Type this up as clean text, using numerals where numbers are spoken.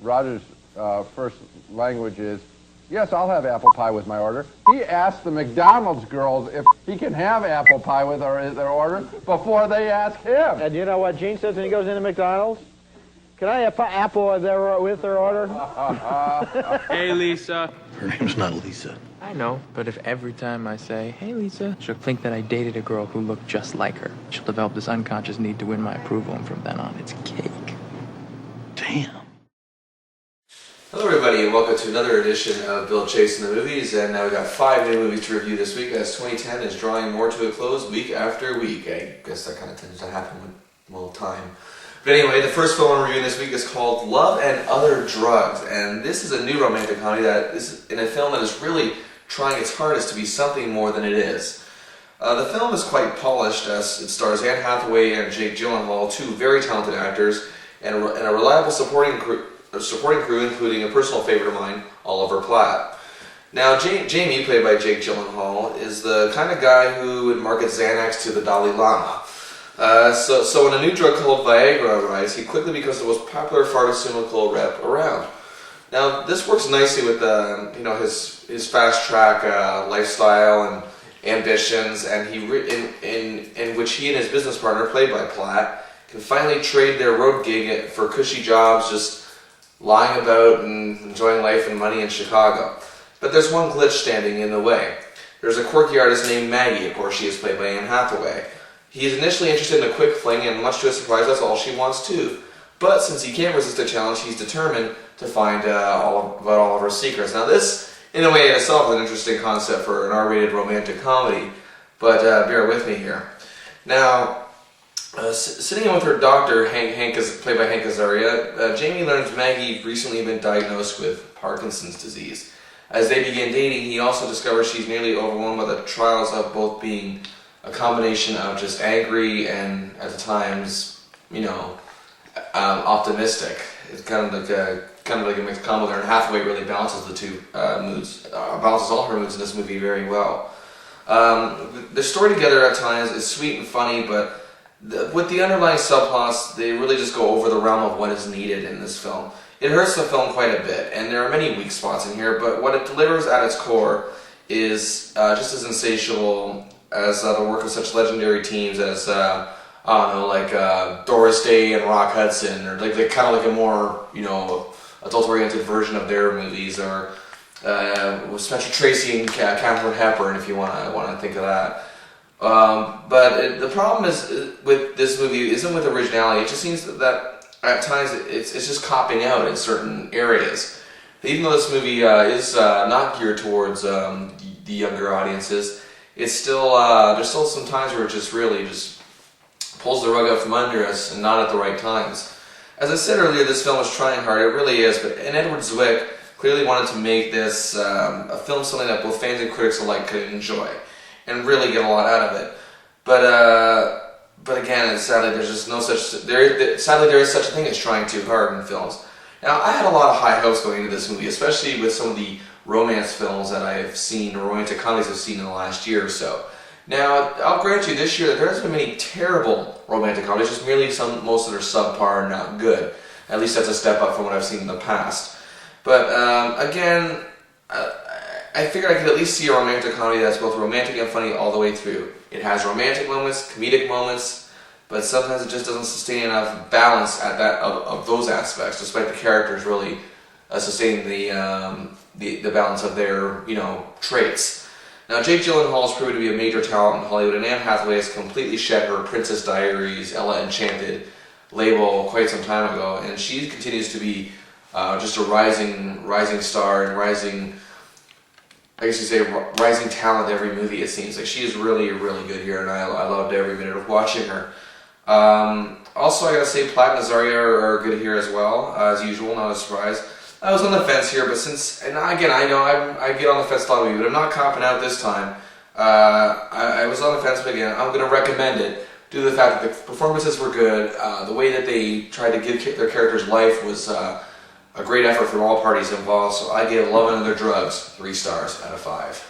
Roger's first language is, yes, I'll have apple pie with my order. He asks the McDonald's girls if he can have apple pie with their order before they ask him. And you know what Gene says when he goes into McDonald's? Can I have apple with their order? Hey, Lisa. Her name's not Lisa. I know, but if every time I say, hey, Lisa, she'll think that I dated a girl who looked just like her. She'll develop this unconscious need to win my approval, and from then on, it's cake. Damn. Hello everybody and welcome to another edition of Bill Chasing the Movies, and now we've got 5 new movies to review this week as 2010 is drawing more to a close week after week. I guess that kind of tends to happen with time. But anyway, the first film I'm reviewing this week is called Love and Other Drugs, and this is a new romantic comedy that is in a film that is really trying its hardest to be something more than it is. The film is quite polished as it stars Anne Hathaway and Jake Gyllenhaal, two very talented actors, and a reliable supporting crew including a personal favorite of mine, Oliver Platt. Now, Jamie, played by Jake Gyllenhaal, is the kind of guy who would market Xanax to the Dalai Lama. So when a new drug called Viagra arrives, he quickly becomes the most popular pharmaceutical rep around. Now, this works nicely with his fast track lifestyle and ambitions, and in which he and his business partner, played by Platt, can finally trade their road gig for cushy jobs, just lying about and enjoying life and money in Chicago. But there's one glitch standing in the way. There's a quirky artist named Maggie. Of course, she is played by Anne Hathaway. He is initially interested in a quick fling, and much to his surprise, that's all she wants too. But since he can't resist a challenge, he's determined to find about all of her secrets. Now this, in a way in itself, is an interesting concept for an R-rated romantic comedy, but bear with me here. Now, sitting in with her doctor, played by Hank Azaria, Jamie learns Maggie recently been diagnosed with Parkinson's disease. As they begin dating, he also discovers she's nearly overwhelmed by the trials of both being a combination of just angry and, at times, optimistic. It's kind of like a mixed combo there, and Hathaway really balances the two moods, balances all her moods in this movie very well. The story together at times is sweet and funny, but with the underlying subplots, they really just go over the realm of what is needed in this film. It hurts the film quite a bit, and there are many weak spots in here, but what it delivers at its core is just as insatiable as the work of such legendary teams as, Doris Day and Rock Hudson, or like kind of like a more, adult-oriented version of their movies, or with Spencer Tracy and Katharine Hepburn, if you want to think of that. But the problem is with this movie isn't with originality. It just seems that at times it's just copping out in certain areas. Even though this movie is not geared towards the younger audiences, it's still there's still some times where it just really just pulls the rug out from under us and not at the right times. As I said earlier, this film is trying hard. It really is. And Edward Zwick clearly wanted to make this a film something that both fans and critics alike could enjoy and really get a lot out of it. But again, sadly, there is such a thing as trying too hard in films. Now, I had a lot of high hopes going into this movie, especially with some of the romance films that I've seen, or romantic comedies I've seen in the last year or so. Now, I'll grant you this year that there hasn't been many terrible romantic comedies, just merely most that are subpar and not good. At least that's a step up from what I've seen in the past. But again, I figured I could at least see a romantic comedy that's both romantic and funny all the way through. It has romantic moments, comedic moments, but sometimes it just doesn't sustain enough balance of those aspects, despite the characters really sustaining the balance of their traits. Now, Jake Gyllenhaal has proven to be a major talent in Hollywood, and Anne Hathaway has completely shed her Princess Diaries, Ella Enchanted label quite some time ago, and she continues to be just a rising star and rising talent every movie, it seems. Like, she is really, really good here, and I loved every minute of watching her. Also, I gotta say, Platt and Azaria are good here as well, as usual, not a surprise. I was on the fence here, and again, I know I get on the fence a lot with you, but I'm not copping out this time. I was on the fence, but again, I'm gonna recommend it due to the fact that the performances were good. The way that they tried to give their characters life was a great effort from all parties involved, so I gave Love and Other Drugs 3 stars out of 5.